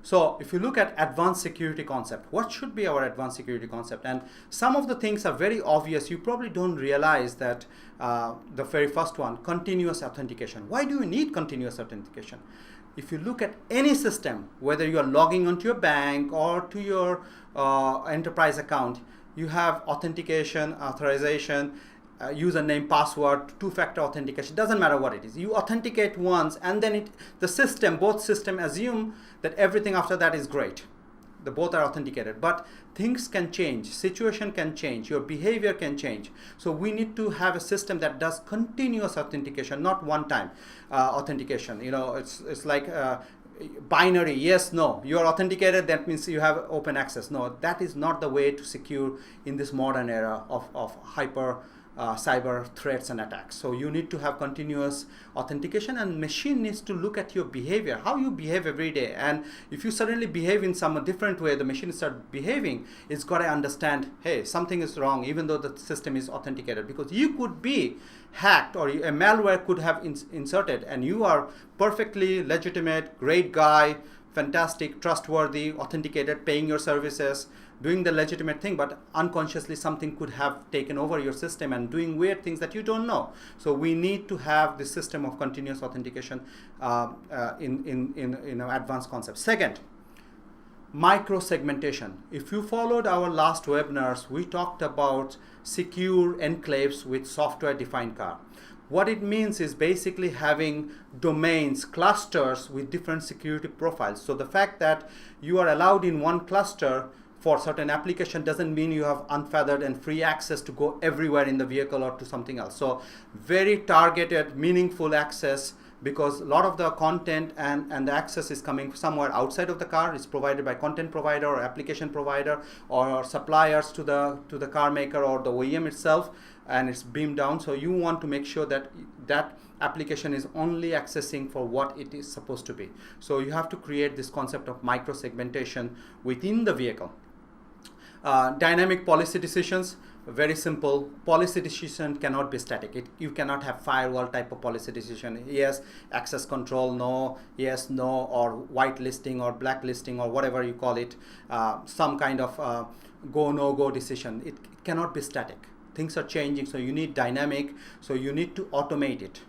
So if you look at advanced security concept, what should be our advanced security concept? And some of the things are very obvious. You probably don't realize that the very first one, continuous authentication. Why do you need continuous authentication? If you look at any system, whether you are logging onto your bank or to your enterprise account, you have authentication, authorization, username, password, two-factor authentication. Doesn't matter what it is. You authenticate once, and then both system assume that everything after that is great. The both are authenticated, but things can change, situation can change, your behavior can change. So we need to have a system that does continuous authentication, not one-time authentication. You know, it's like binary, yes, no. You are authenticated, that means you have open access. No, that is not the way to secure in this modern era of hyper cyber threats and attacks. So you need to have continuous authentication, and machine needs to look at your behavior, how you behave every day. And if you suddenly behave in some different way, the machine starts behaving, it's got to understand, hey, something is wrong, even though the system is authenticated, because you could be hacked or a malware could have inserted, and you are perfectly legitimate, great guy, fantastic, trustworthy, authenticated, paying your services, doing the legitimate thing, but unconsciously something could have taken over your system and doing weird things that you don't know. So we need to have this system of continuous authentication in advanced concepts. Second, micro-segmentation. If you followed our last webinars, we talked about secure enclaves with software-defined car. What it means is basically having domains, clusters with different security profiles. So the fact that you are allowed in one cluster for certain application doesn't mean you have unfeathered and free access to go everywhere in the vehicle or to something else. So very targeted, meaningful access, because a lot of the content and the access is coming somewhere outside of the car. It's provided by content provider or application provider or suppliers to the car maker or the OEM itself, and it's beamed down. So you want to make sure that that application is only accessing for what it is supposed to be. So you have to create this concept of micro segmentation within the vehicle. Dynamic policy decisions, very simple. Policy decision cannot be static. You cannot have firewall type of policy decision. Yes, access control, no, yes, no, or whitelisting or blacklisting or whatever you call it. Some kind of go, no go decision. It cannot be static. Things are changing, so you need dynamic. So you need to automate it.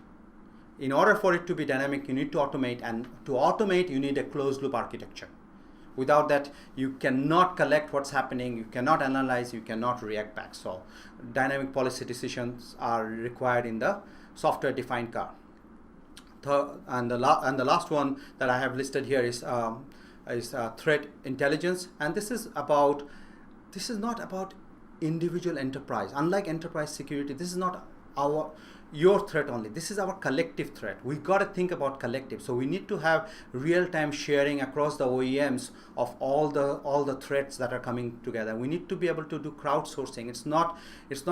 In order for it to be dynamic, you need to automate, and to automate, you need a closed loop architecture. Without that, you cannot collect what's happening, you cannot analyze, you cannot react back. So dynamic policy decisions are required in the software-defined car. And the last one that I have listed here is threat intelligence. And this is not about individual enterprise. Unlike enterprise security, this is not your threat only. This is our collective threat. We got to think about collective. So we need to have real-time sharing across the OEMs of all the threats that are coming together. We need to be able to do crowdsourcing. It's not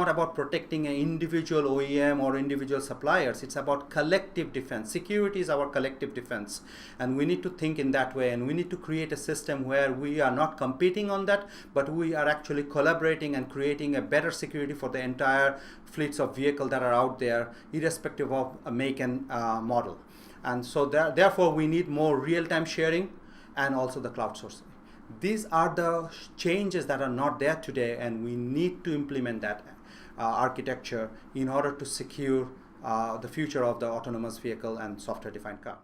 about protecting an individual OEM or individual suppliers. It's about collective defense. Security is our collective defense, and we need to think in that way. And we need to create a system where we are not competing on that, but we are actually collaborating and creating a better security for the entire fleets of vehicles that are out there, irrespective of a make and model. And so therefore we need more real-time sharing and also the cloud sourcing. These are the changes that are not there today, and we need to implement that architecture in order to secure the future of the autonomous vehicle and software-defined car.